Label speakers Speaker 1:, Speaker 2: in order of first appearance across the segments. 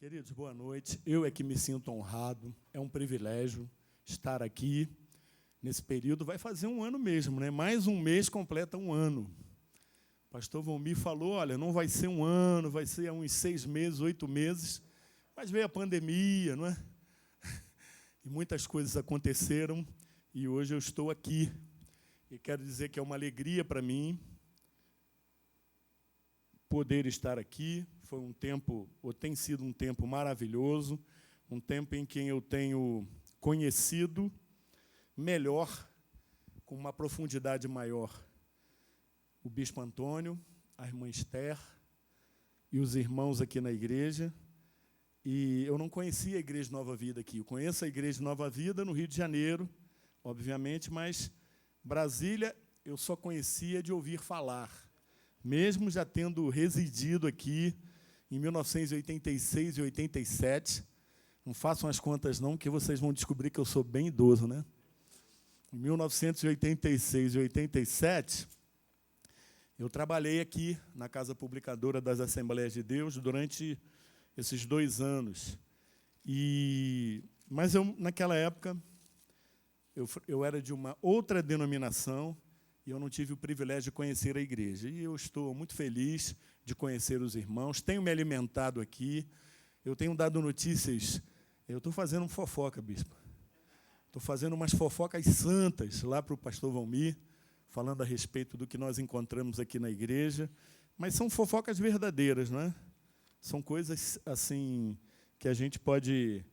Speaker 1: Queridos, boa noite. Eu é que me sinto honrado, é um privilégio estar aqui nesse período. Vai fazer um ano mesmo, né? Mais um mês completa um ano. O pastor Valmir falou, olha, não vai ser um ano, vai ser uns 6 meses, 8 meses, mas veio a pandemia, não é? E muitas coisas aconteceram e hoje eu estou aqui. E quero dizer que é uma alegria para mim poder estar aqui. Foi um tempo, ou tem sido um tempo maravilhoso, um tempo em que eu tenho conhecido melhor, com uma profundidade maior, o Bispo Antônio, a irmã Esther e os irmãos aqui na igreja. E eu não conhecia a Igreja Nova Vida aqui. Eu conheço a Igreja Nova Vida no Rio de Janeiro, obviamente, mas Brasília eu só conhecia de ouvir falar, mesmo já tendo residido aqui em 1986 e 87. Não façam as contas, não, que vocês vão descobrir que eu sou bem idoso, né? Em 1986 e 87, eu trabalhei aqui na Casa Publicadora das Assembleias de Deus durante esses 2 anos. Mas naquela época, eu era de uma outra denominação e eu não tive o privilégio de conhecer a igreja. E eu estou muito feliz de conhecer os irmãos, tenho me alimentado aqui, eu tenho dado notícias. Eu estou fazendo fofoca, bispo. Estou fazendo umas fofocas santas lá para o pastor Valmir, falando a respeito do que nós encontramos aqui na igreja, mas são fofocas verdadeiras, não é? São coisas assim que a gente pode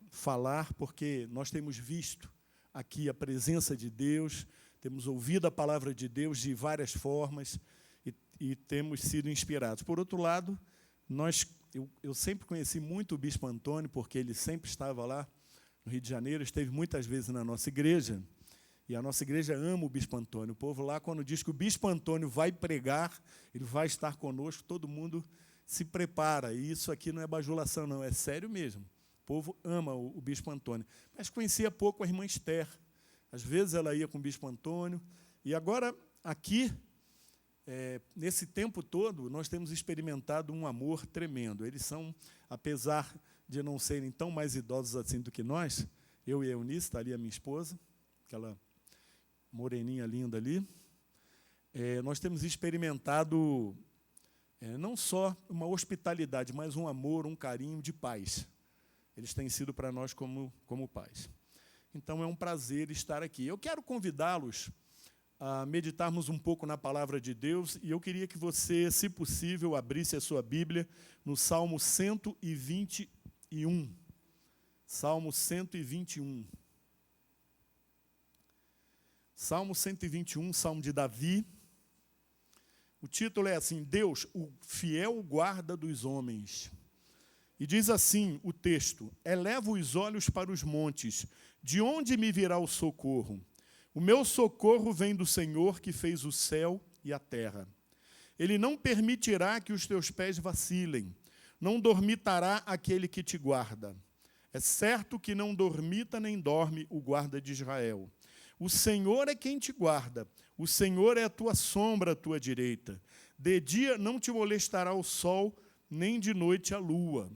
Speaker 1: falar, porque nós temos visto aqui a presença de Deus, temos ouvido a palavra de Deus de várias formas e temos sido inspirados. Por outro lado, eu sempre conheci muito o Bispo Antônio, porque ele sempre estava lá no Rio de Janeiro, esteve muitas vezes na nossa igreja, e a nossa igreja ama o Bispo Antônio. O povo lá, quando diz que o Bispo Antônio vai pregar, ele vai estar conosco, todo mundo se prepara. E isso aqui não é bajulação, não, é sério mesmo. O povo ama o Bispo Antônio. Mas conhecia pouco a irmã Esther. Às vezes ela ia com o Bispo Antônio. E agora, aqui, nesse tempo todo, nós temos experimentado um amor tremendo. Eles são, apesar de não serem tão mais idosos assim do que nós, eu e a Eunice, está ali a minha esposa, aquela moreninha linda ali, nós temos experimentado não só uma hospitalidade, mas um amor, um carinho de pais. Eles têm sido para nós como pais. Então, é um prazer estar aqui. Eu quero convidá-los a meditarmos um pouco na palavra de Deus, e eu queria que você, se possível, abrisse a sua Bíblia no Salmo 121. Salmo 121. Salmo 121, Salmo de Davi. O título é assim: Deus, o fiel guarda dos homens. E diz assim o texto: eleva os olhos para os montes, de onde me virá o socorro? O meu socorro vem do Senhor, que fez o céu e a terra. Ele não permitirá que os teus pés vacilem, não dormitará aquele que te guarda. É certo que não dormita nem dorme o guarda de Israel. O Senhor é quem te guarda, o Senhor é a tua sombra à tua direita. De dia não te molestará o sol, nem de noite a lua.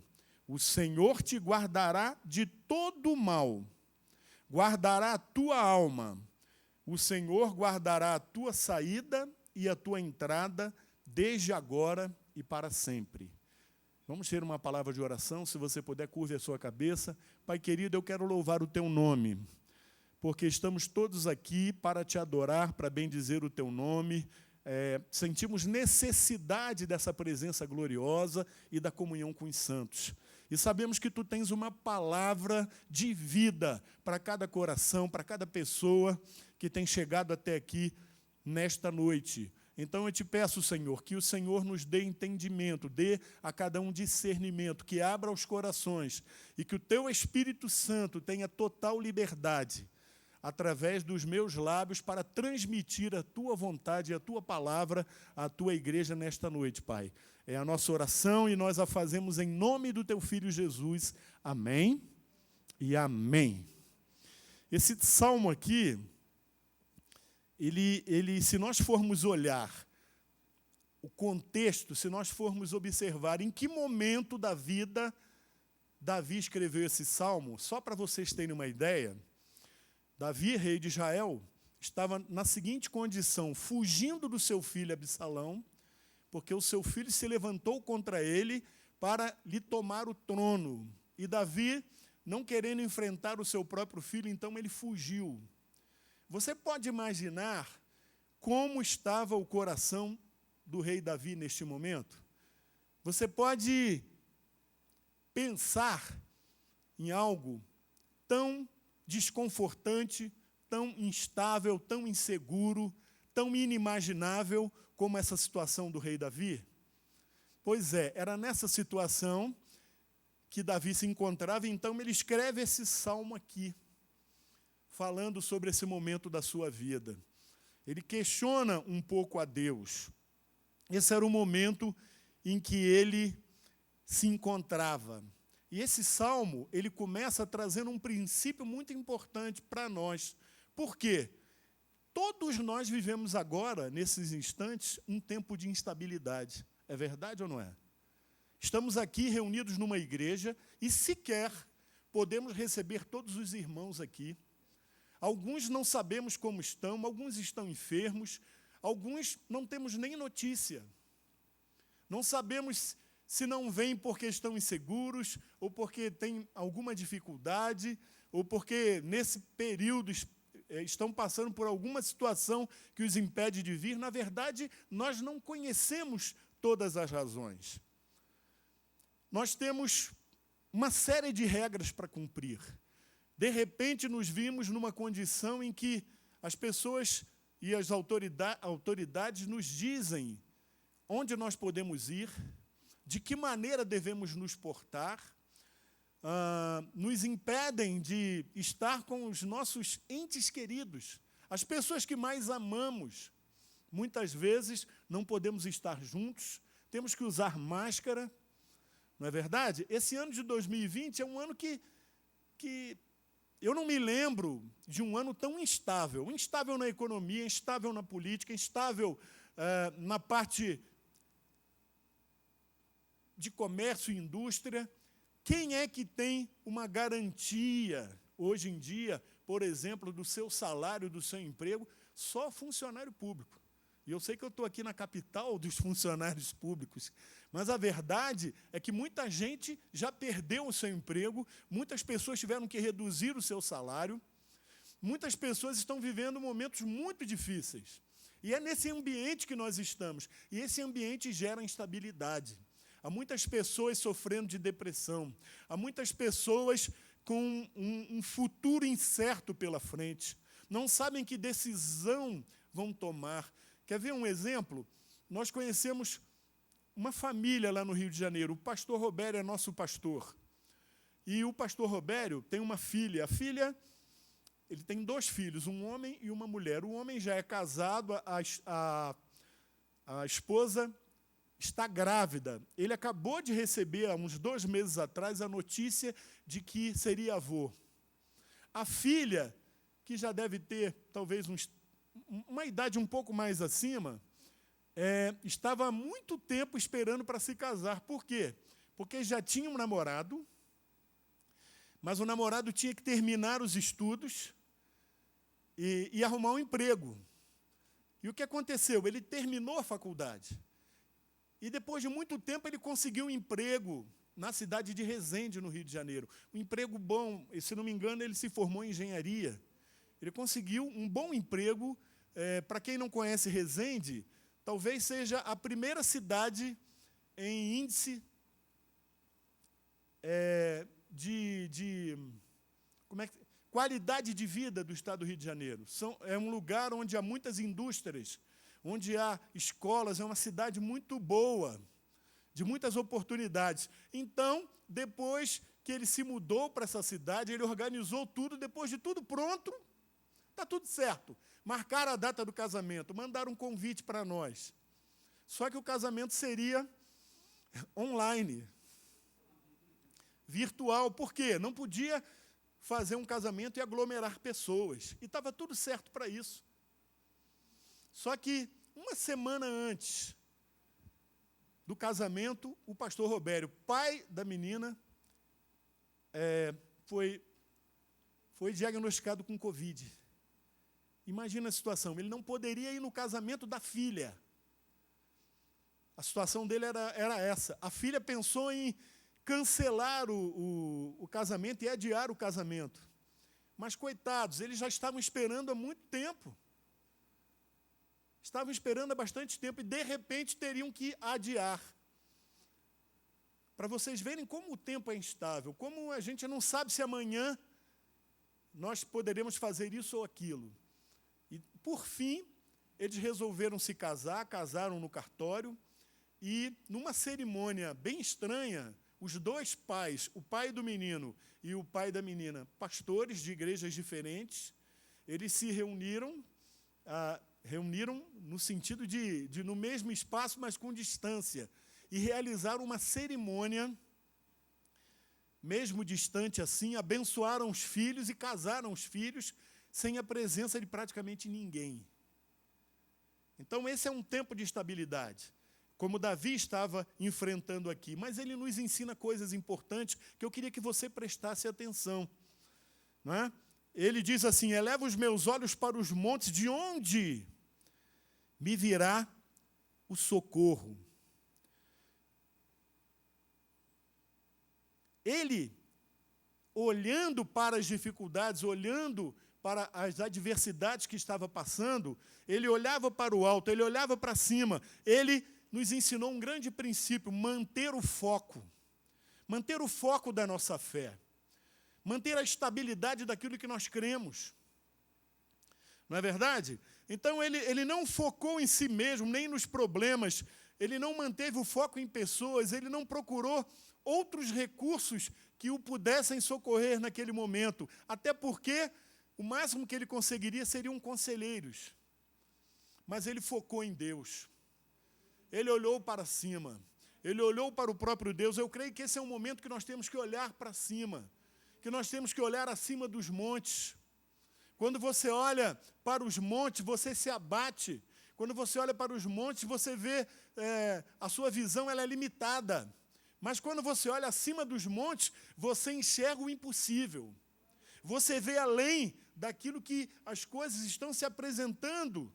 Speaker 1: O Senhor te guardará de todo mal, guardará a tua alma. O Senhor guardará a tua saída e a tua entrada, desde agora e para sempre. Vamos ter uma palavra de oração, se você puder, curve a sua cabeça. Pai querido, eu quero louvar o teu nome, porque estamos todos aqui para te adorar, para bendizer o teu nome. Sentimos necessidade dessa presença gloriosa e da comunhão com os santos. E sabemos que tu tens uma palavra de vida para cada coração, para cada pessoa que tem chegado até aqui nesta noite. Então eu te peço, Senhor, que o Senhor nos dê entendimento, dê a cada um discernimento, que abra os corações e que o teu Espírito Santo tenha total liberdade através dos meus lábios para transmitir a tua vontade e a tua palavra à tua igreja nesta noite, Pai. É a nossa oração e nós a fazemos em nome do teu Filho Jesus. Amém e amém. Esse salmo aqui, ele, se nós formos olhar o contexto, se nós formos observar em que momento da vida Davi escreveu esse salmo, só para vocês terem uma ideia, Davi, rei de Israel, estava na seguinte condição, fugindo do seu filho Absalão, porque o seu filho se levantou contra ele para lhe tomar o trono. E Davi, não querendo enfrentar o seu próprio filho, então ele fugiu. Você pode imaginar como estava o coração do rei Davi neste momento? Você pode pensar em algo tão desconfortante, tão instável, tão inseguro, tão inimaginável como essa situação do rei Davi? Pois é, era nessa situação que Davi se encontrava, então ele escreve esse salmo aqui, falando sobre esse momento da sua vida. Ele questiona um pouco a Deus. Esse era o momento em que ele se encontrava. E esse salmo, ele começa trazendo um princípio muito importante para nós. Por quê? Todos nós vivemos agora, nesses instantes, um tempo de instabilidade. É verdade ou não é? Estamos aqui reunidos numa igreja e sequer podemos receber todos os irmãos aqui. Alguns não sabemos como estão, alguns estão enfermos, alguns não temos nem notícia. Não sabemos se não vêm porque estão inseguros, ou porque têm alguma dificuldade, ou porque nesse período estão passando por alguma situação que os impede de vir. Na verdade, nós não conhecemos todas as razões. Nós temos uma série de regras para cumprir. De repente, nos vimos numa condição em que as pessoas e as autoridades nos dizem onde nós podemos ir, de que maneira devemos nos portar, nos impedem de estar com os nossos entes queridos, as pessoas que mais amamos. Muitas vezes não podemos estar juntos, temos que usar máscara, não é verdade? Esse ano de 2020 é um ano que eu não me lembro de um ano tão instável. Instável na economia, instável na política, instável na parte de comércio e indústria. Quem é que tem uma garantia, hoje em dia, por exemplo, do seu salário, do seu emprego? Só funcionário público. E eu sei que eu estou aqui na capital dos funcionários públicos, mas a verdade é que muita gente já perdeu o seu emprego, muitas pessoas tiveram que reduzir o seu salário, muitas pessoas estão vivendo momentos muito difíceis. E é nesse ambiente que nós estamos, e esse ambiente gera instabilidade. Há muitas pessoas sofrendo de depressão, há muitas pessoas com um futuro incerto pela frente, não sabem que decisão vão tomar. Quer ver um exemplo? Nós conhecemos uma família lá no Rio de Janeiro. O pastor Robério é nosso pastor. E o pastor Robério tem uma filha. A filha, ele tem 2 filhos, um homem e uma mulher. O homem já é casado, a esposa está grávida. Ele acabou de receber, há uns 2 meses atrás, a notícia de que seria avô. A filha, que já deve ter talvez uma idade um pouco mais acima, estava há muito tempo esperando para se casar. Por quê? Porque já tinha um namorado, mas o namorado tinha que terminar os estudos e arrumar um emprego. E o que aconteceu? Ele terminou a faculdade. E depois de muito tempo ele conseguiu um emprego na cidade de Resende, no Rio de Janeiro. Um emprego bom, e, se não me engano, ele se formou em engenharia. Ele conseguiu um bom emprego. Para quem não conhece Resende, talvez seja a primeira cidade em índice de qualidade de vida do estado do Rio de Janeiro. É um lugar onde há muitas indústrias, onde há escolas, é uma cidade muito boa, de muitas oportunidades. Então, depois que ele se mudou para essa cidade, ele organizou tudo, depois de tudo pronto, está tudo certo. Marcaram a data do casamento, mandaram um convite para nós. Só que o casamento seria online, virtual. Por quê? Não podia fazer um casamento e aglomerar pessoas. E estava tudo certo para isso. Só que, uma semana antes do casamento, o pastor Robério, pai da menina, foi diagnosticado com Covid. Imagina a situação, ele não poderia ir no casamento da filha. A situação dele era essa. A filha pensou em cancelar o casamento e adiar o casamento. Mas, coitados, eles já estavam esperando há muito tempo. Estavam esperando há bastante tempo e, de repente, teriam que adiar. Para vocês verem como o tempo é instável, como a gente não sabe se amanhã nós poderemos fazer isso ou aquilo. E, por fim, eles resolveram se casar, casaram no cartório, e, numa cerimônia bem estranha, os dois pais, o pai do menino e o pai da menina, pastores de igrejas diferentes, eles se reuniram no sentido de no mesmo espaço, mas com distância, e realizaram uma cerimônia, mesmo distante assim, abençoaram os filhos e casaram os filhos, sem a presença de praticamente ninguém. Então, esse é um tempo de estabilidade, como Davi estava enfrentando aqui. Mas ele nos ensina coisas importantes que eu queria que você prestasse atenção. Não é? Ele diz assim: eleva os meus olhos para os montes, de onde me virá o socorro? Ele, olhando para as dificuldades, olhando para as adversidades que estava passando, ele olhava para o alto, ele olhava para cima, ele nos ensinou um grande princípio: manter o foco da nossa fé, manter a estabilidade daquilo que nós cremos. Não é verdade? Então, ele não focou em si mesmo, nem nos problemas, ele não manteve o foco em pessoas, ele não procurou outros recursos que o pudessem socorrer naquele momento, até porque o máximo que ele conseguiria seriam conselheiros. Mas ele focou em Deus. Ele olhou para cima. Ele olhou para o próprio Deus. Eu creio que esse é um momento que nós temos que olhar para cima, que nós temos que olhar acima dos montes. Quando você olha para os montes, você se abate. Quando você olha para os montes, você vê a sua visão ela é limitada. Mas quando você olha acima dos montes, você enxerga o impossível. Você vê além daquilo que as coisas estão se apresentando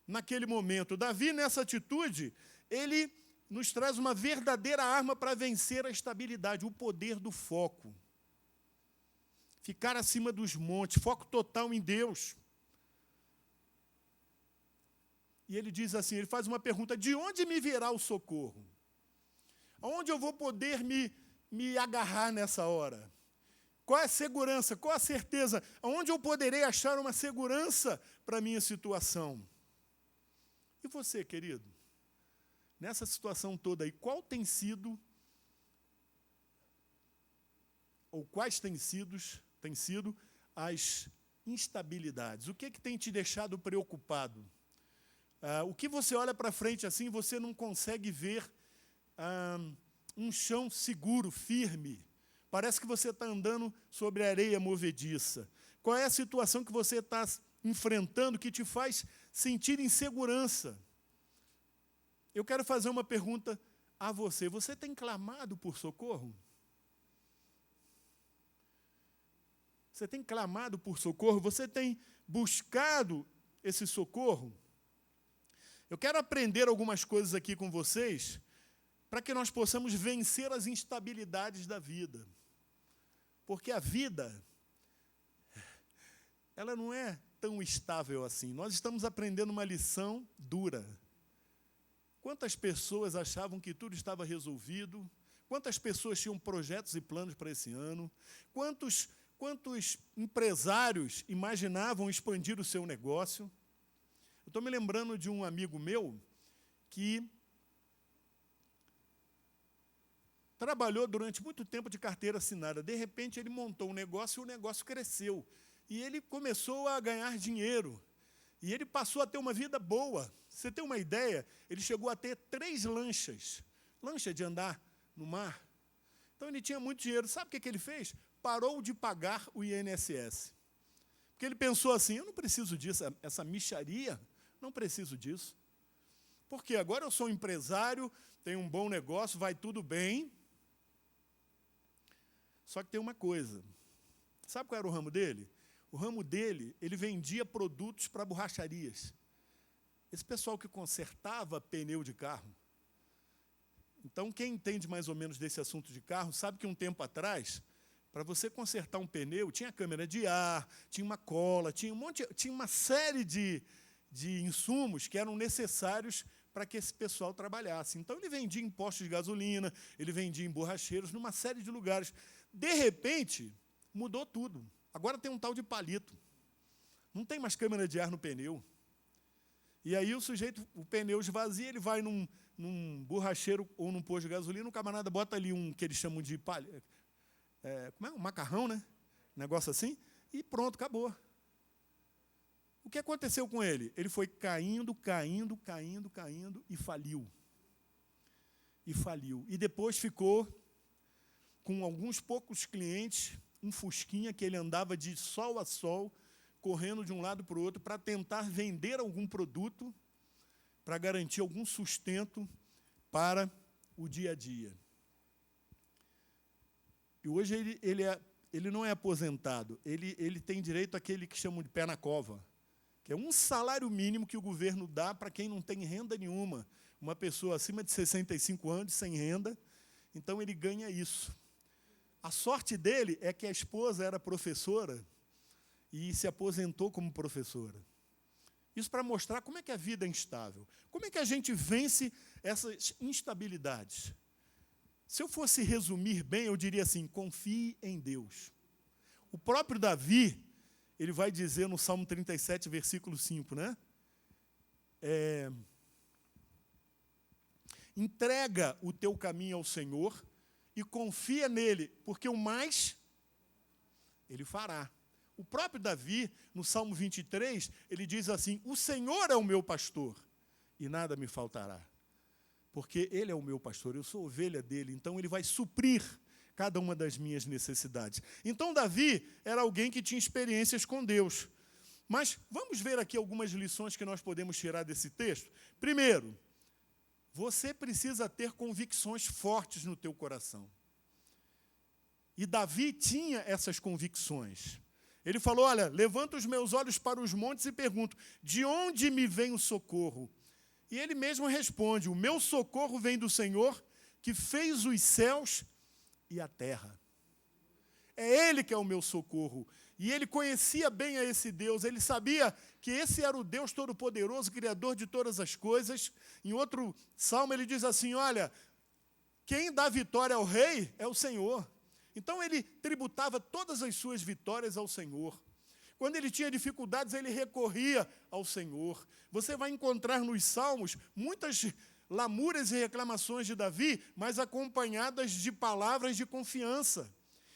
Speaker 1: naquele momento. Davi, nessa atitude, ele nos traz uma verdadeira arma para vencer a estabilidade, o poder do foco. Ficar acima dos montes, foco total em Deus. E ele diz assim, ele faz uma pergunta: de onde me virá o socorro? Aonde eu vou poder me agarrar nessa hora? Qual é a segurança? Qual a certeza? Aonde eu poderei achar uma segurança para a minha situação? E você, querido? Nessa situação toda aí, qual tem sido, ou quais têm sido as instabilidades? O que tem te deixado preocupado? O que você olha para frente assim, você não consegue ver um chão seguro, firme. Parece que você está andando sobre areia movediça. Qual é a situação que você está enfrentando que te faz sentir insegurança? Eu quero fazer uma pergunta a você. Você tem clamado por socorro? Você tem clamado por socorro? Você tem buscado esse socorro? Eu quero aprender algumas coisas aqui com vocês para que nós possamos vencer as instabilidades da vida. Porque a vida, ela não é tão estável assim. Nós estamos aprendendo uma lição dura. Quantas pessoas achavam que tudo estava resolvido? Quantas pessoas tinham projetos e planos para esse ano? Quantos empresários imaginavam expandir o seu negócio? Eu estou me lembrando de um amigo meu que trabalhou durante muito tempo de carteira assinada. De repente, ele montou um negócio e o negócio cresceu. E ele começou a ganhar dinheiro. E ele passou a ter uma vida boa. Você tem uma ideia? Ele chegou a ter 3 lanchas. Lancha de andar no mar. Então, ele tinha muito dinheiro. Sabe o que ele fez? Parou de pagar o INSS. Porque ele pensou assim, eu não preciso disso, essa mixaria, não preciso disso. Porque agora eu sou empresário, tenho um bom negócio, vai tudo bem. Só que tem uma coisa. Sabe qual era o ramo dele? O ramo dele, ele vendia produtos para borracharias. Esse pessoal que consertava pneu de carro. Então, quem entende mais ou menos desse assunto de carro, sabe que um tempo atrás, para você consertar um pneu, tinha câmera de ar, tinha uma cola, tinha uma série de insumos que eram necessários para que esse pessoal trabalhasse. Então, ele vendia em postos de gasolina, ele vendia em borracheiros, numa série de lugares. De repente, mudou tudo. Agora tem um tal de palito. Não tem mais câmera de ar no pneu. E aí o sujeito, o pneu esvazia, ele vai num borracheiro ou num posto de gasolina, o camarada bota ali que eles chamam de como é? Um macarrão, né? Um negócio assim, e pronto, acabou. O que aconteceu com ele? Ele foi caindo e faliu. E depois ficou com alguns poucos clientes, um fusquinha que ele andava de sol a sol, correndo de um lado para o outro, para tentar vender algum produto, para garantir algum sustento para o dia a dia. E hoje ele não é aposentado, ele tem direito àquele que chamam de pé na cova, que é um salário mínimo que o governo dá para quem não tem renda nenhuma. Uma pessoa acima de 65 anos, sem renda, então ele ganha isso. A sorte dele é que a esposa era professora e se aposentou como professora. Isso para mostrar como é que a vida é instável. Como é que a gente vence essas instabilidades? Se eu fosse resumir bem, eu diria assim, confie em Deus. O próprio Davi, ele vai dizer no Salmo 37, versículo 5, né? Entrega o teu caminho ao Senhor e confia nele, porque o mais ele fará. O próprio Davi, no Salmo 23, ele diz assim, o Senhor é o meu pastor e nada me faltará. Porque ele é o meu pastor, eu sou ovelha dele, então ele vai suprir cada uma das minhas necessidades. Então, Davi era alguém que tinha experiências com Deus. Mas vamos ver aqui algumas lições que nós podemos tirar desse texto. Primeiro, você precisa ter convicções fortes no teu coração. E Davi tinha essas convicções. Ele falou, olha, levanto os meus olhos para os montes e pergunto, de onde me vem o socorro? E ele mesmo responde, o meu socorro vem do Senhor, que fez os céus e a terra. É Ele que é o meu socorro. E ele conhecia bem a esse Deus, ele sabia que esse era o Deus Todo-Poderoso, Criador de todas as coisas. Em outro salmo ele diz assim, olha, quem dá vitória ao rei é o Senhor. Então ele tributava todas as suas vitórias ao Senhor. Quando ele tinha dificuldades, ele recorria ao Senhor. Você vai encontrar nos salmos muitas lamúrias e reclamações de Davi, mas acompanhadas de palavras de confiança,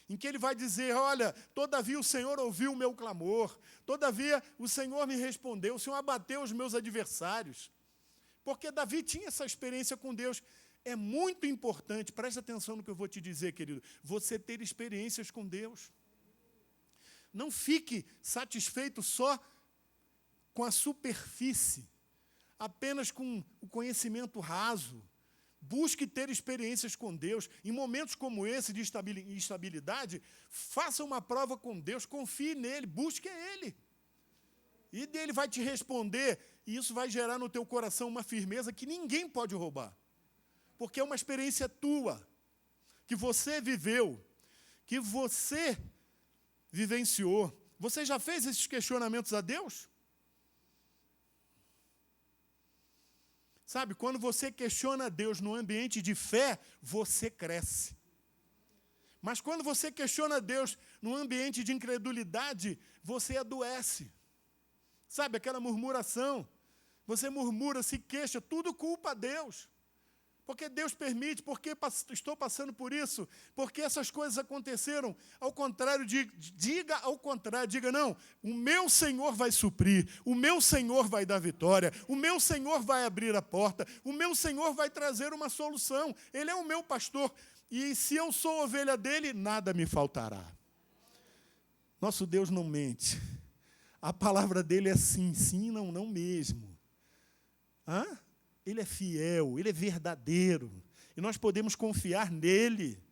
Speaker 1: em que ele vai dizer, olha, todavia o Senhor ouviu o meu clamor, todavia o Senhor me respondeu, o Senhor abateu os meus adversários. Porque Davi tinha essa experiência com Deus. É muito importante, preste atenção no que eu vou te dizer, querido, você ter experiências com Deus. Não fique satisfeito só com a superfície, apenas com o conhecimento raso. Busque ter experiências com Deus. Em momentos como esse de instabilidade, faça uma prova com Deus, confie nele, busque Ele. E Ele vai te responder, e isso vai gerar no teu coração uma firmeza que ninguém pode roubar. Porque é uma experiência tua, que você viveu, que você vivenciou. Você já fez esses questionamentos a Deus? Sabe, quando você questiona a Deus no ambiente de fé, você cresce. Mas quando você questiona a Deus no ambiente de incredulidade, você adoece. Sabe, aquela murmuração. Você murmura, se queixa, tudo culpa a Deus. Porque Deus permite, porque estou passando por isso, porque essas coisas aconteceram. Ao contrário, diga ao contrário, diga não, o meu Senhor vai suprir, o meu Senhor vai dar vitória, o meu Senhor vai abrir a porta, o meu Senhor vai trazer uma solução, Ele é o meu pastor, e se eu sou ovelha dele, nada me faltará. Nosso Deus não mente, a palavra dele é sim, sim, não, não mesmo. Ele é fiel, Ele é verdadeiro. E nós podemos confiar nele.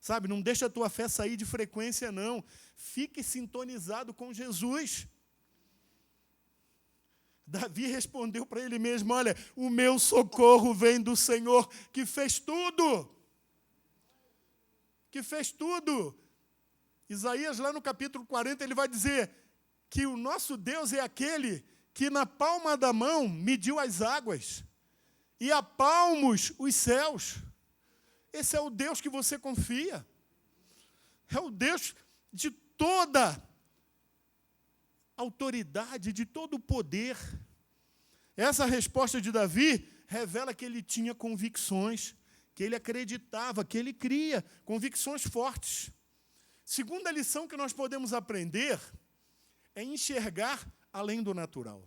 Speaker 1: Sabe, não deixa a tua fé sair de frequência, não. Fique sintonizado com Jesus. Davi respondeu para ele mesmo, olha, o meu socorro vem do Senhor, que fez tudo. Que fez tudo. Isaías, lá no capítulo 40, ele vai dizer que o nosso Deus é aquele que na palma da mão mediu as águas e a palmos os céus. Esse é o Deus que você confia. É o Deus de toda autoridade, de todo o poder. Essa resposta de Davi revela que ele tinha convicções, que ele acreditava, que ele cria, convicções fortes. Segunda lição que nós podemos aprender é enxergar além do natural.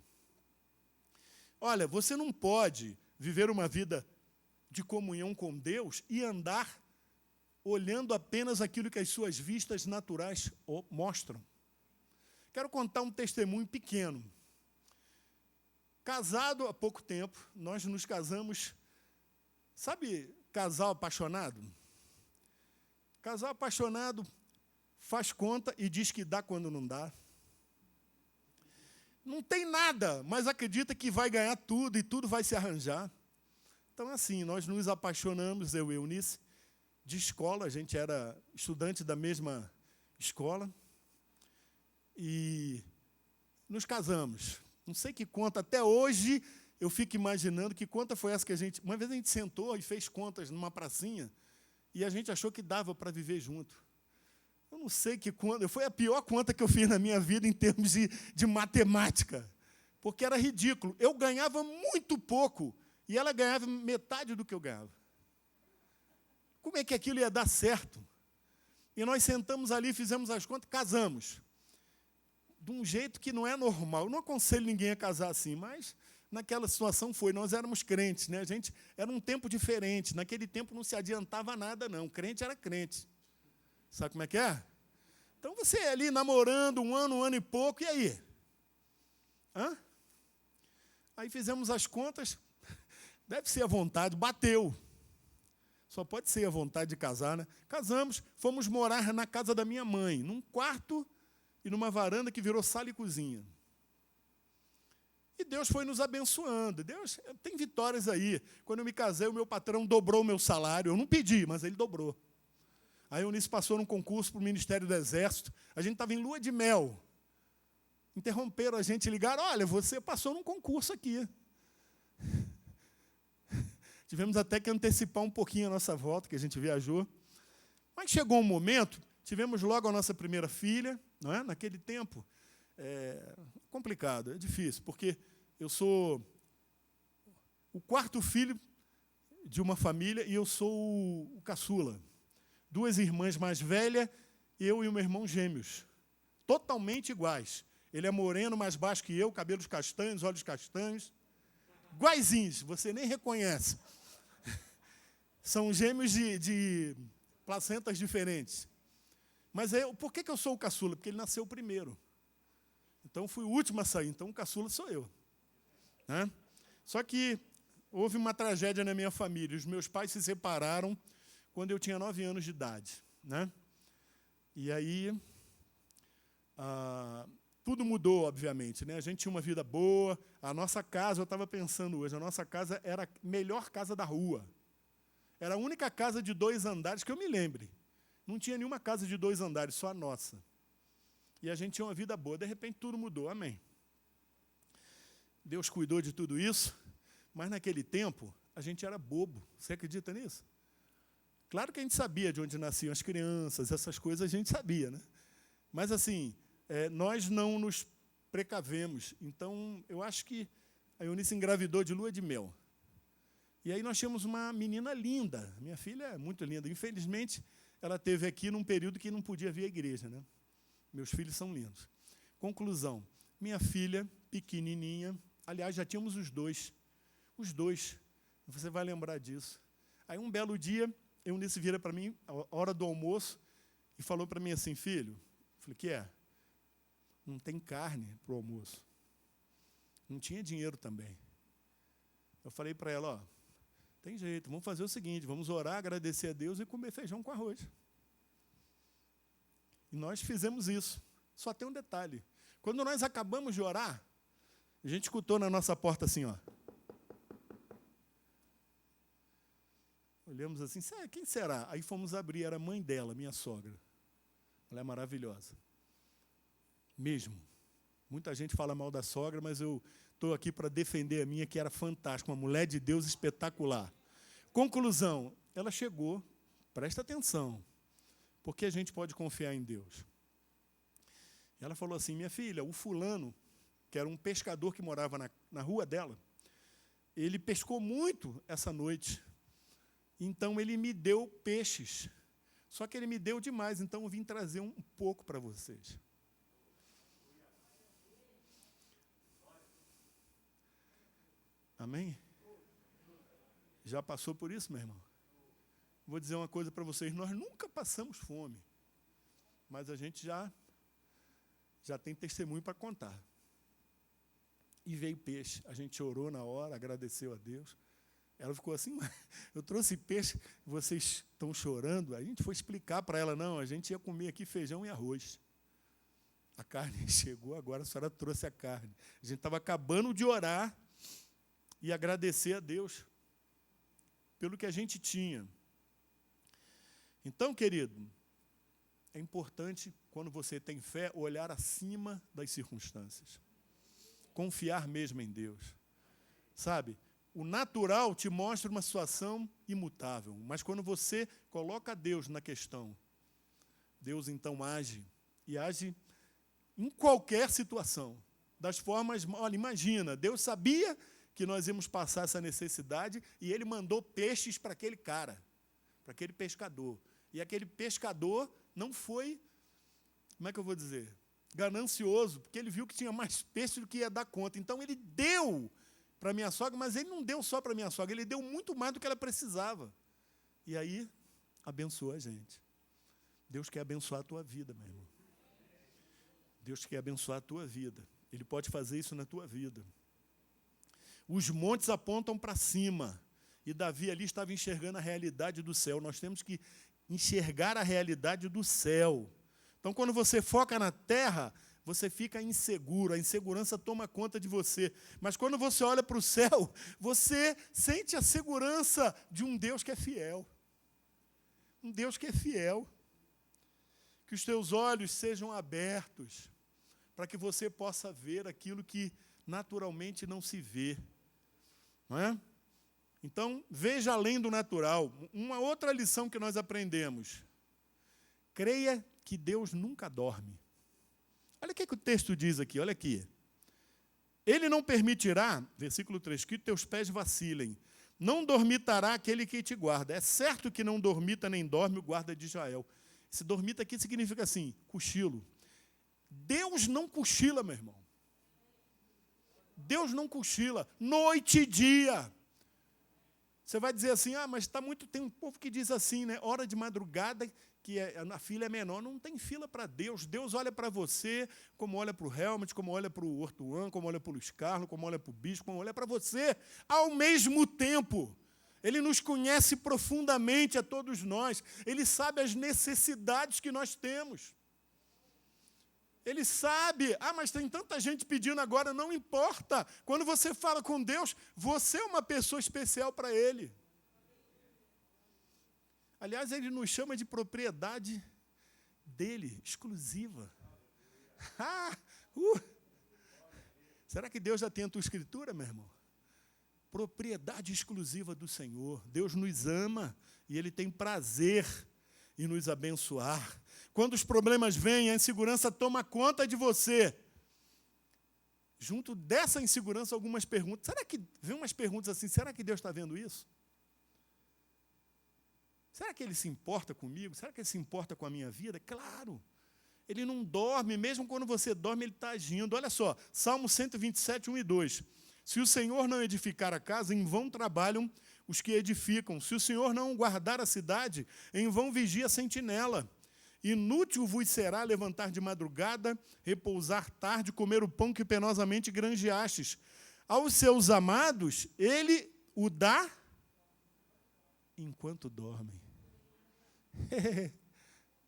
Speaker 1: Olha, você não pode viver uma vida de comunhão com Deus e andar olhando apenas aquilo que as suas vistas naturais mostram. Quero contar um testemunho pequeno. Casado há pouco tempo, nós nos casamos, sabe, casal apaixonado? Casal apaixonado faz conta e diz que dá quando não dá. Não tem nada, mas acredita que vai ganhar tudo e tudo vai se arranjar. Então, assim, nós nos apaixonamos, eu e Eunice, de escola, a gente era estudante da mesma escola, e nos casamos. Não sei que conta, até hoje eu fico imaginando que conta foi essa que a gente... Uma vez a gente sentou e fez contas numa pracinha, e a gente achou que dava para viver junto. Eu não sei que conta, foi a pior conta que eu fiz na minha vida em termos de matemática, porque era ridículo. Eu ganhava muito pouco, e ela ganhava metade do que eu ganhava. Como é que aquilo ia dar certo? E nós sentamos ali, fizemos as contas, casamos. De um jeito que não é normal. Eu não aconselho ninguém a casar assim, mas naquela situação foi. Nós éramos crentes, né? A gente era um tempo diferente. Naquele tempo não se adiantava nada, não. Crente era crente. Sabe como é que é? Então você ali namorando um ano e pouco, e aí? Hã? Aí fizemos as contas, deve ser a vontade, bateu. Só pode ser a vontade de casar, né? Casamos, fomos morar na casa da minha mãe, num quarto e numa varanda que virou sala e cozinha. E Deus foi nos abençoando. Deus tem vitórias aí. Quando eu me casei, o meu patrão dobrou o meu salário. Eu não pedi, mas ele dobrou. Aí a Eunice passou num concurso para o Ministério do Exército. A gente estava em lua de mel. Interromperam a gente e ligaram, olha, você passou num concurso aqui. Tivemos até que antecipar um pouquinho a nossa volta, que a gente viajou. Mas chegou um momento, tivemos logo a nossa primeira filha, não é? Naquele tempo, é complicado, é difícil, porque eu sou o quarto filho de uma família e eu sou o caçula. 2 irmãs mais velhas, eu e o meu irmão gêmeos, totalmente iguais. Ele é moreno, mais baixo que eu, cabelos castanhos, olhos castanhos, iguaizinhos, você nem reconhece. São gêmeos de placentas diferentes. Mas por que eu sou o caçula? Porque ele nasceu primeiro. Então, fui o último a sair. Então, o caçula sou eu. Né? Só que houve uma tragédia na minha família. Os meus pais se separaram quando eu tinha 9 anos de idade. Né? E aí, tudo mudou, obviamente. Né? A gente tinha uma vida boa. A nossa casa, eu estava pensando hoje, a nossa casa era a melhor casa da rua. Era a única casa de 2 andares que eu me lembre. Não tinha nenhuma casa de 2 andares, só a nossa. E a gente tinha uma vida boa. De repente, tudo mudou. Amém. Deus cuidou de tudo isso, mas naquele tempo, a gente era bobo. Você acredita nisso? Claro que a gente sabia de onde nasciam as crianças, essas coisas a gente sabia, né? Mas, assim, nós não nos precavemos. Então, eu acho que a Eunice engravidou de lua de mel. E aí nós tínhamos uma menina linda. Minha filha é muito linda. Infelizmente, ela esteve aqui num período que não podia vir à igreja, né? Meus filhos são lindos. Conclusão. Minha filha, pequenininha, aliás, já tínhamos os dois. Os dois. Você vai lembrar disso. Aí, um belo dia, Eunice vira para mim, a hora do almoço, e falou para mim assim, filho, eu falei, que é? Não tem carne para o almoço. Não tinha dinheiro também. Eu falei para ela, ó, tem jeito, vamos fazer o seguinte, vamos orar, agradecer a Deus e comer feijão com arroz. E nós fizemos isso. Só tem um detalhe. Quando nós acabamos de orar, a gente escutou na nossa porta assim, ó. Olhamos assim, quem será? Aí fomos abrir, era a mãe dela, minha sogra. Ela é maravilhosa. Mesmo. Muita gente fala mal da sogra, mas eu estou aqui para defender a minha, que era fantástica, uma mulher de Deus espetacular. Conclusão, ela chegou, presta atenção, porque a gente pode confiar em Deus. Ela falou assim, minha filha, o fulano, que era um pescador que morava na rua dela, ele pescou muito essa noite, então ele me deu peixes, só que ele me deu demais, então eu vim trazer um pouco para vocês. Amém? Já passou por isso, meu irmão? Vou dizer uma coisa para vocês, nós nunca passamos fome, mas a gente já tem testemunho para contar. E veio peixe, a gente orou na hora, agradeceu a Deus. Ela ficou assim, mas eu trouxe peixe, vocês estão chorando? A gente foi explicar para ela, não, a gente ia comer aqui feijão e arroz. A carne chegou, agora a senhora trouxe a carne. A gente estava acabando de orar e agradecer a Deus pelo que a gente tinha. Então, querido, é importante, quando você tem fé, olhar acima das circunstâncias. Confiar mesmo em Deus. Sabe, o natural te mostra uma situação imutável, mas quando você coloca Deus na questão, Deus então age, e age em qualquer situação. Das formas, olha, imagina, Deus sabia que nós íamos passar essa necessidade, e Ele mandou peixes para aquele cara, para aquele pescador. E aquele pescador não foi, como é que eu vou dizer, ganancioso, porque ele viu que tinha mais peixe do que ia dar conta. Então, ele deu para minha sogra, mas ele não deu só para minha sogra, ele deu muito mais do que ela precisava. E aí, abençoou a gente. Deus quer abençoar a tua vida, meu irmão. Deus quer abençoar a tua vida. Ele pode fazer isso na tua vida. Os montes apontam para cima, e Davi ali estava enxergando a realidade do céu. Nós temos que enxergar a realidade do céu. Então, quando você foca na terra, você fica inseguro, a insegurança toma conta de você. Mas quando você olha para o céu, você sente a segurança de um Deus que é fiel. Um Deus que é fiel. Que os teus olhos sejam abertos, para que você possa ver aquilo que naturalmente não se vê. Não é? Então, veja além do natural. Uma outra lição que nós aprendemos. Creia que Deus nunca dorme. Olha o que o texto diz aqui, olha aqui. Ele não permitirá, versículo 3, que teus pés vacilem. Não dormitará aquele que te guarda. É certo que não dormita nem dorme o guarda de Israel. Esse dormita aqui significa assim, cochilo. Deus não cochila, meu irmão. Deus não cochila, noite e dia. Você vai dizer assim, mas está muito... Tem um povo que diz assim, né? Hora de madrugada, que a fila é menor. Não tem fila para Deus. Deus olha para você, como olha para o Helmut, como olha para o Ortuan, como olha para o Luiz Carlos, como olha para o Bispo, como olha para você, ao mesmo tempo. Ele nos conhece profundamente a todos nós. Ele sabe as necessidades que nós temos. Ele sabe, mas tem tanta gente pedindo agora, não importa. Quando você fala com Deus, você é uma pessoa especial para Ele. Aliás, Ele nos chama de propriedade dEle, exclusiva. Será que Deus já tem a tua escritura, meu irmão? Propriedade exclusiva do Senhor. Deus nos ama e Ele tem prazer em nos abençoar. Quando os problemas vêm, a insegurança toma conta de você. Junto dessa insegurança, algumas perguntas. Vem umas perguntas assim, será que Deus está vendo isso? Será que Ele se importa comigo? Será que Ele se importa com a minha vida? Claro. Ele não dorme, mesmo quando você dorme, Ele está agindo. Olha só, Salmo 127, 1 e 2. Se o Senhor não edificar a casa, em vão trabalham os que edificam. Se o Senhor não guardar a cidade, em vão vigia a sentinela. Inútil vos será levantar de madrugada, repousar tarde, comer o pão que penosamente granjeastes. Aos seus amados, ele o dá enquanto dormem.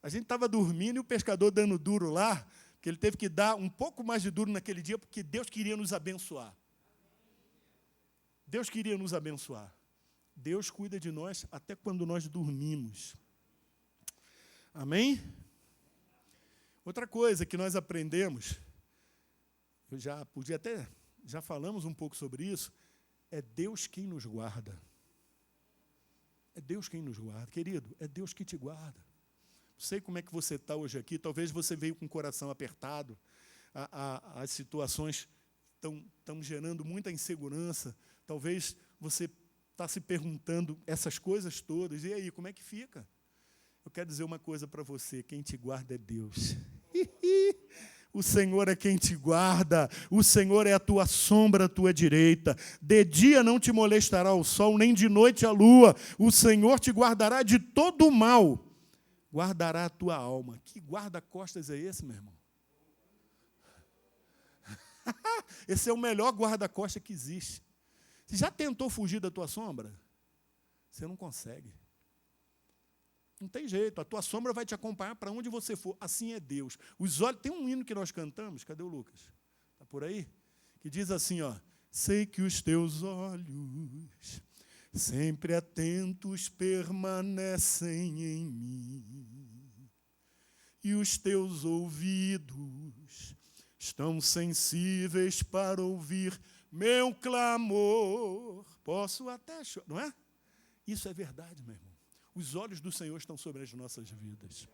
Speaker 1: A gente estava dormindo e o pescador dando duro lá, que ele teve que dar um pouco mais de duro naquele dia, porque Deus queria nos abençoar. Deus queria nos abençoar. Deus cuida de nós até quando nós dormimos. Amém? Outra coisa que nós aprendemos, já falamos um pouco sobre isso, é Deus quem nos guarda. É Deus quem nos guarda. Querido, é Deus que te guarda. Não sei como é que você está hoje aqui, talvez você veio com o coração apertado, as situações estão gerando muita insegurança, talvez você está se perguntando essas coisas todas, e aí, como é que fica? Eu quero dizer uma coisa para você, quem te guarda é Deus. O Senhor é quem te guarda, o Senhor é a tua sombra à tua direita. De dia não te molestará o sol, nem de noite a lua. O Senhor te guardará de todo o mal, guardará a tua alma. Que guarda-costas é esse, meu irmão? Esse é o melhor guarda-costas que existe. Você já tentou fugir da tua sombra? Você não consegue. Não tem jeito, a tua sombra vai te acompanhar para onde você for. Assim é Deus. Os olhos, tem um hino que nós cantamos, cadê o Lucas? Está por aí? Que diz assim, ó: sei que os teus olhos, sempre atentos, permanecem em mim, e os teus ouvidos estão sensíveis para ouvir meu clamor. Posso até chorar, não é? Isso é verdade, meu irmão. Os olhos do Senhor estão sobre as nossas vidas,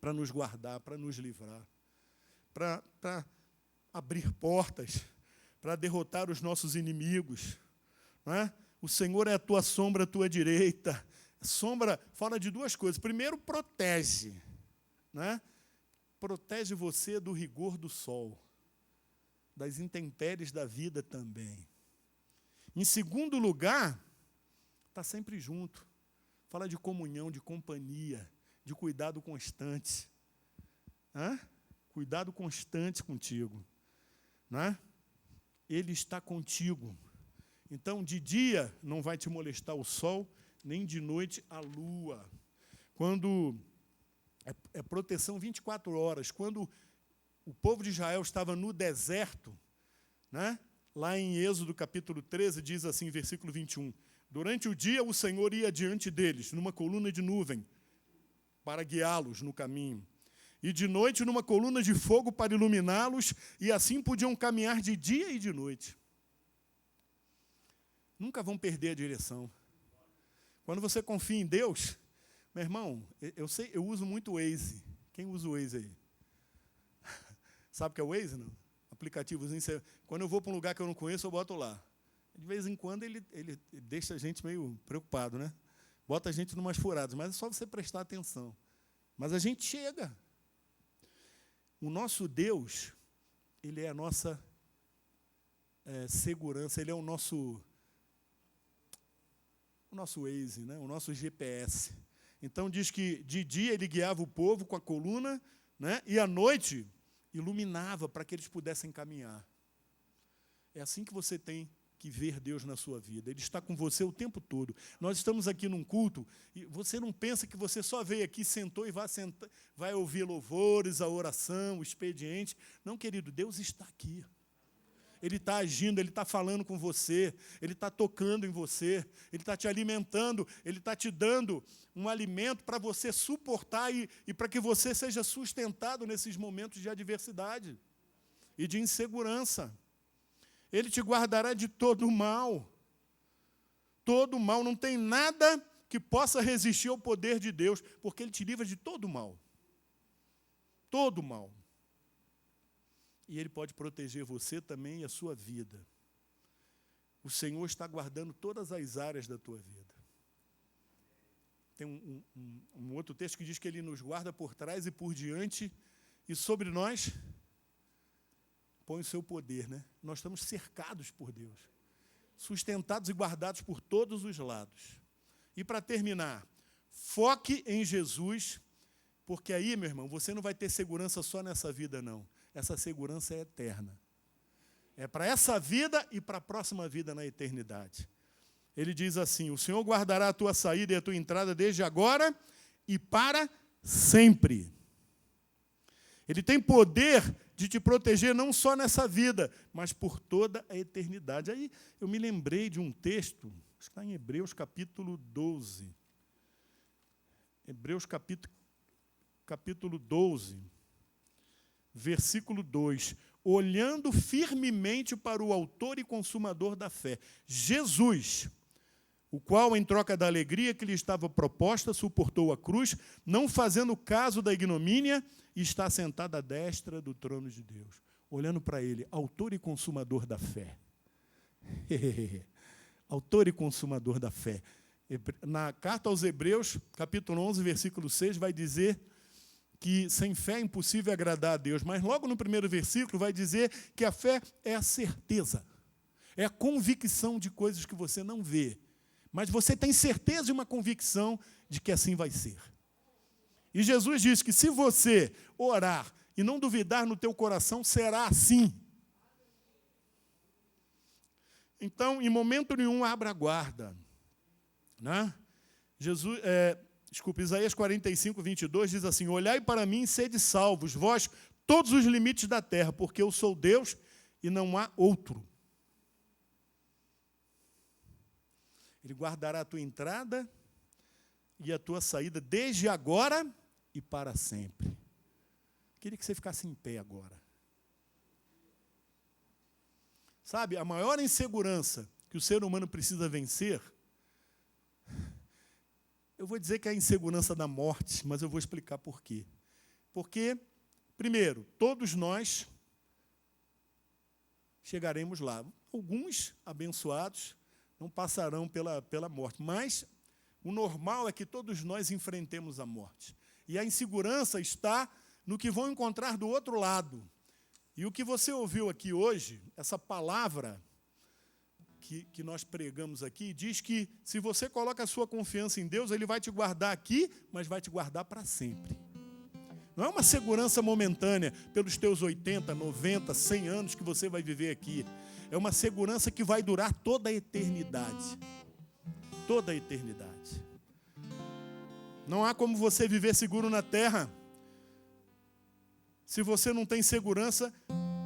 Speaker 1: para nos guardar, para nos livrar, para abrir portas, para derrotar os nossos inimigos. Não é? O Senhor é a tua sombra, a tua direita. A sombra fala de duas coisas. Primeiro, protege. Não é? Protege você do rigor do sol, das intempéries da vida também. Em segundo lugar, está sempre junto. Fala de comunhão, de companhia, de cuidado constante. Cuidado constante contigo. Né? Ele está contigo. Então, de dia não vai te molestar o sol, nem de noite a lua. Quando é proteção 24 horas. Quando o povo de Israel estava no deserto, né? Lá em Êxodo capítulo 13, diz assim, versículo 21, durante o dia o Senhor ia diante deles, numa coluna de nuvem, para guiá-los no caminho. E de noite, numa coluna de fogo para iluminá-los, e assim podiam caminhar de dia e de noite. Nunca vão perder a direção. Quando você confia em Deus, meu irmão, eu uso muito o Waze. Quem usa o Waze aí? Sabe o que é o Waze, não? Aplicativozinho. Quando eu vou para um lugar que eu não conheço, eu boto lá. De vez em quando ele deixa a gente meio preocupado, né? Bota a gente em umas furadas, mas é só você prestar atenção. Mas a gente chega. O nosso Deus, ele é a nossa segurança, ele é o nosso Waze, né? O nosso GPS. Então diz que de dia ele guiava o povo com a coluna, né? E à noite iluminava para que eles pudessem caminhar. É assim que você tem que ver Deus na sua vida. Ele está com você o tempo todo. Nós estamos aqui num culto e você não pensa que você só veio aqui, sentou e vai ouvir louvores, a oração, o expediente. Não, querido, Deus está aqui. Ele está agindo, Ele está falando com você, Ele está tocando em você, Ele está te alimentando, Ele está te dando um alimento para você suportar e para que você seja sustentado nesses momentos de adversidade e de insegurança. Ele te guardará de todo o mal. Todo o mal, não tem nada que possa resistir ao poder de Deus, porque Ele te livra de todo o mal. Todo o mal. E Ele pode proteger você também e a sua vida. O Senhor está guardando todas as áreas da tua vida. Tem um outro texto que diz que Ele nos guarda por trás e por diante, e sobre nós põe o seu poder, né? Nós estamos cercados por Deus, sustentados e guardados por todos os lados. E para terminar, foque em Jesus, porque aí, meu irmão, você não vai ter segurança só nessa vida, não. Essa segurança é eterna. É para essa vida e para a próxima vida na eternidade. Ele diz assim: o Senhor guardará a tua saída e a tua entrada desde agora e para sempre. Ele tem poder de te proteger não só nessa vida, mas por toda a eternidade. Aí eu me lembrei de um texto, está em Hebreus capítulo 12. Hebreus capítulo 12, versículo 2. Olhando firmemente para o autor e consumador da fé, Jesus, o qual, em troca da alegria que lhe estava proposta, suportou a cruz, não fazendo caso da ignomínia, e está sentado à destra do trono de Deus. Olhando para ele, autor e consumador da fé. Autor e consumador da fé. Na carta aos Hebreus, capítulo 11, versículo 6, vai dizer que sem fé é impossível agradar a Deus. Mas logo no primeiro versículo vai dizer que a fé é a certeza, é a convicção de coisas que você não vê. Mas você tem certeza e uma convicção de que assim vai ser. E Jesus diz que se você orar e não duvidar no teu coração, será assim. Então, em momento nenhum, abra a guarda. Né? Isaías 45, 22 diz assim: olhai para mim e sede salvos, vós, todos os limites da terra, porque eu sou Deus e não há outro. Ele guardará a tua entrada e a tua saída desde agora e para sempre. Queria que você ficasse em pé agora. Sabe, a maior insegurança que o ser humano precisa vencer, eu vou dizer que é a insegurança da morte, mas eu vou explicar por quê. Porque, primeiro, todos nós chegaremos lá. Alguns abençoados não passarão pela morte, mas o normal é que todos nós enfrentemos a morte. E a insegurança está no que vão encontrar do outro lado. E o que você ouviu aqui hoje, essa palavra que nós pregamos aqui, diz que se você coloca a sua confiança em Deus, Ele vai te guardar aqui, mas vai te guardar para sempre. Não é uma segurança momentânea pelos teus 80, 90, 100 anos que você vai viver aqui. É uma segurança que vai durar toda a eternidade. Toda a eternidade. Não há como você viver seguro na terra se você não tem segurança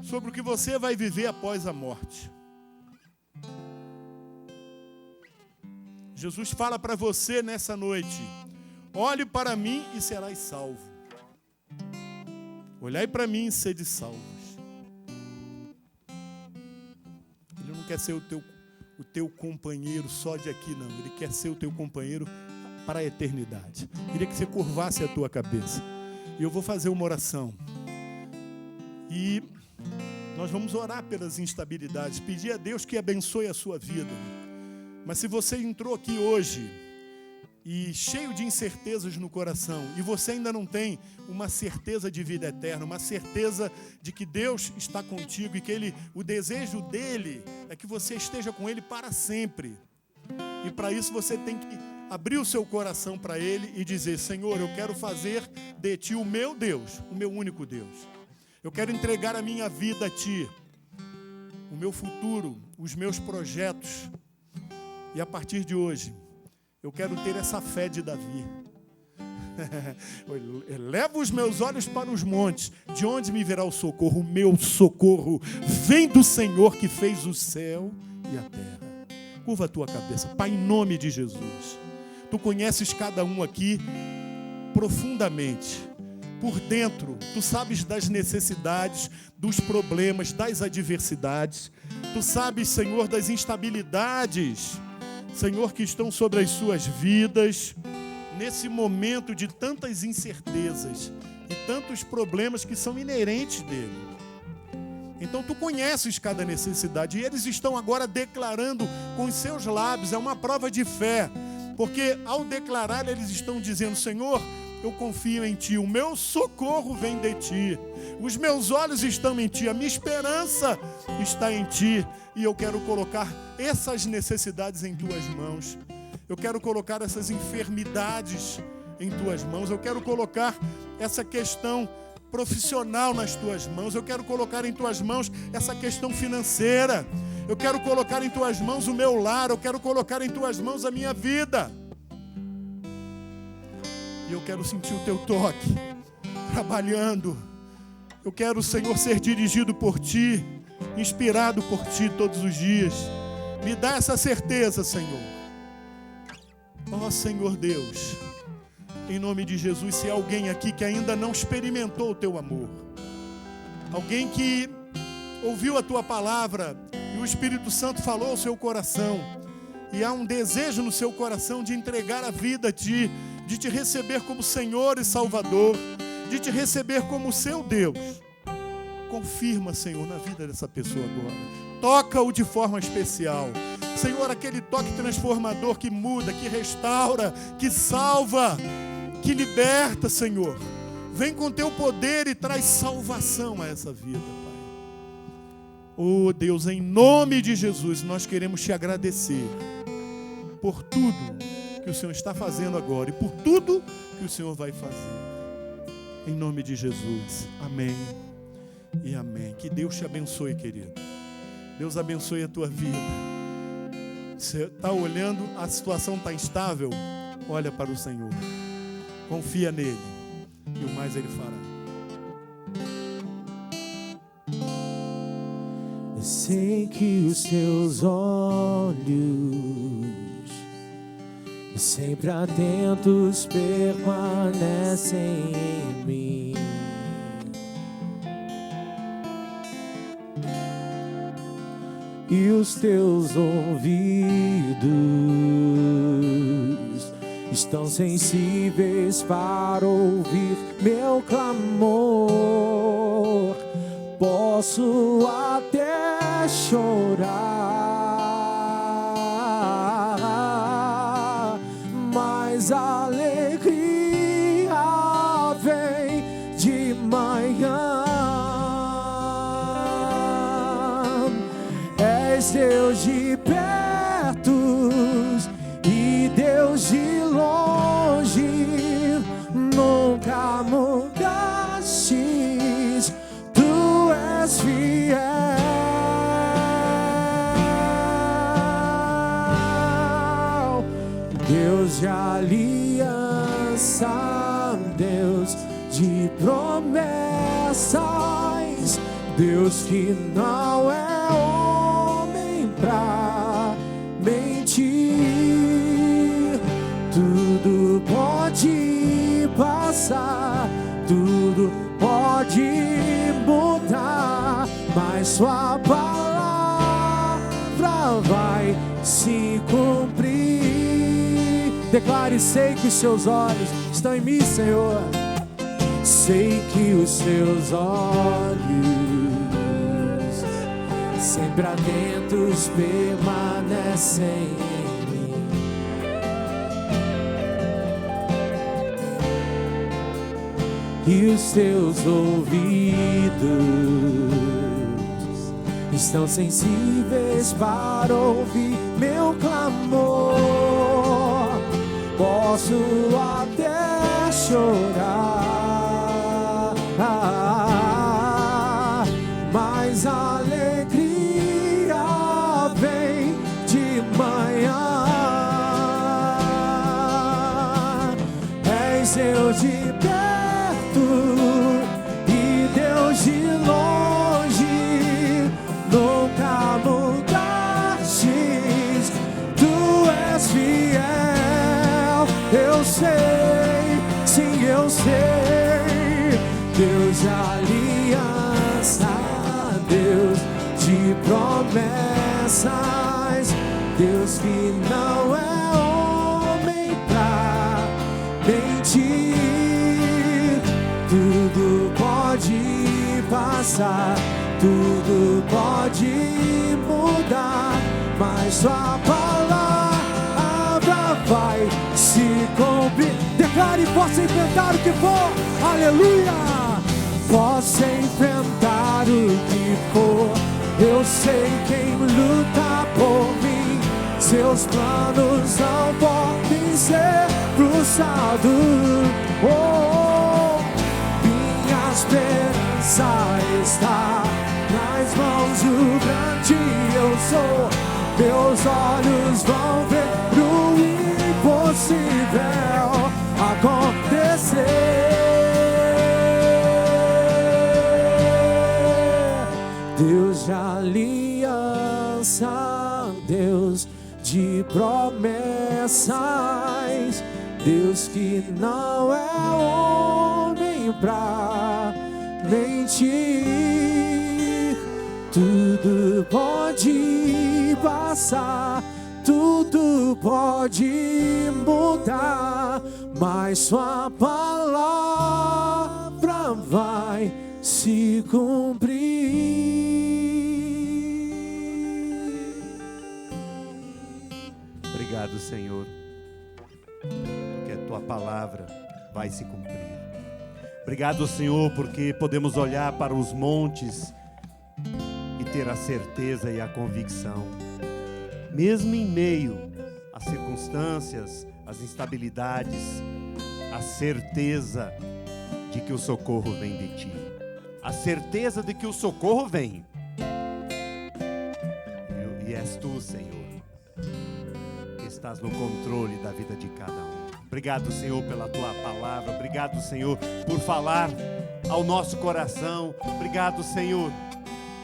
Speaker 1: sobre o que você vai viver após a morte. Jesus fala para você nessa noite: olhe para mim e serás salvo. Olhai para mim e sede salvos. Ele não quer ser o teu companheiro só de aqui, não. Ele quer ser o teu companheiro para a eternidade. Queria que você curvasse a tua cabeça. E eu vou fazer uma oração. E nós vamos orar pelas instabilidades, pedir a Deus que abençoe a sua vida. Mas se você entrou aqui hoje e cheio de incertezas no coração, e você ainda não tem uma certeza de vida eterna, uma certeza de que Deus está contigo e que o desejo dele é que você esteja com ele para sempre. E para isso você tem que abrir o seu coração para ele e dizer: Senhor, eu quero fazer de ti o meu Deus, o meu único Deus. Eu quero entregar a minha vida a ti, o meu futuro, os meus projetos. E a partir de hoje, eu quero ter essa fé de Davi. Eleva os meus olhos para os montes, de onde me virá o socorro? O meu socorro vem do Senhor que fez o céu e a terra. Curva a tua cabeça, Pai, em nome de Jesus. Tu conheces cada um aqui profundamente. Por dentro, tu sabes das necessidades, dos problemas, das adversidades. Tu sabes, Senhor, das instabilidades, Senhor, que estão sobre as suas vidas, nesse momento de tantas incertezas e tantos problemas que são inerentes dele. Então, tu conheces cada necessidade e eles estão agora declarando com os seus lábios, é uma prova de fé, porque ao declarar eles estão dizendo: Senhor, eu confio em ti, o meu socorro vem de ti, os meus olhos estão em ti, a minha esperança está em ti, e eu quero colocar essas necessidades em tuas mãos, eu quero colocar essas enfermidades em tuas mãos, eu quero colocar essa questão profissional nas tuas mãos. Eu quero colocar em tuas mãos essa questão financeira. Eu quero colocar em tuas mãos o meu lar. Eu quero colocar em tuas mãos a minha vida. E eu quero sentir o teu toque trabalhando. Eu quero, Senhor, ser dirigido por Ti, inspirado por Ti todos os dias. Me dá essa certeza, Senhor. Ó Senhor Deus, em nome de Jesus, se há alguém aqui que ainda não experimentou o Teu amor, alguém que ouviu a Tua palavra e o Espírito Santo falou ao seu coração, e há um desejo no seu coração de entregar a vida a Ti, de Te receber como Senhor e Salvador, de Te receber como seu Deus, confirma, Senhor, na vida dessa pessoa agora. Toca-o de forma especial. Senhor, aquele toque transformador que muda, que restaura, que salva, que liberta, Senhor. Vem com Teu poder e traz salvação a essa vida, Pai. Oh Deus, em nome de Jesus, nós queremos Te agradecer por tudo que o Senhor está fazendo agora e por tudo que o Senhor vai fazer. Em nome de Jesus. Amém e amém. Que Deus te abençoe, querido. Deus abençoe a tua vida. Você está olhando, a situação está instável? Olha para o Senhor. Confia nele. E o mais Ele fará.
Speaker 2: Eu sei que os teus olhos, sempre atentos, permanecem em mim. E os teus ouvidos estão sensíveis para ouvir meu clamor. Posso até chorar, mas a alegria vem de manhã. És Deus de perto e Deus de longe, nunca mudastes, Tu és fiel. Deus de aliança, Deus de promessas, Deus que não é pra mentir. Tudo pode passar, tudo pode mudar, mas Sua palavra vai se cumprir. Declare: sei que os Seus olhos estão em mim, Senhor. Sei que os Seus olhos sempre atentos permanecem em mim. E os teus ouvidos estão sensíveis para ouvir meu clamor. Posso até chorar, mas a alegria vem de manhã. És Deus de perto e Deus de longe, nunca mudastes, Tu és fiel. Eu sei, sim, eu sei. Deus de aliança, Deus de promessas, Deus que não é homem pra mentir. Tudo pode passar, tudo pode mudar, mas Sua palavra vai se cumprir. Declare: posso enfrentar o que for, aleluia. Posso enfrentar o que for, eu sei quem luta por mim. Seus planos não podem ser frustrados. Minhas força está nas mãos do grande eu sou. Meus olhos vão ver o impossível acontecer. Deus de aliança, Deus de promessas, Deus que não é homem pra mentir. Tudo pode passar, tudo pode mudar, mas sua palavra vai se cumprir.
Speaker 3: Obrigado, Senhor, porque a tua palavra vai se cumprir. Obrigado, Senhor, porque podemos olhar para os montes e ter a certeza e a convicção, mesmo em meio às circunstâncias, às instabilidades, a certeza de que o socorro vem de ti, a certeza de que o socorro vem, e és tu, Senhor, que estás no controle da vida de cada um. Obrigado, Senhor, pela tua palavra. Obrigado, Senhor, por falar ao nosso coração. Obrigado, Senhor,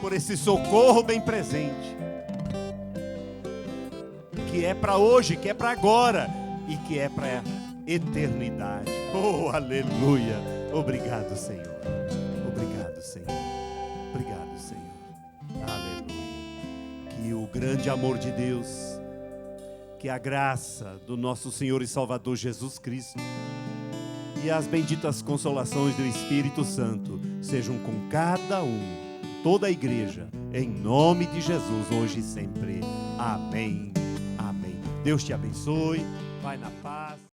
Speaker 3: por esse socorro bem presente, que é para hoje, que é para agora e que é para a eternidade. Oh, aleluia! Obrigado, Senhor. Obrigado, Senhor. Obrigado, Senhor. Aleluia. Que o grande amor de Deus, que a graça do nosso Senhor e Salvador Jesus Cristo e as benditas consolações do Espírito Santo sejam com cada um, toda a igreja, em nome de Jesus, hoje e sempre. Amém. Amém. Deus te abençoe. Vai na paz.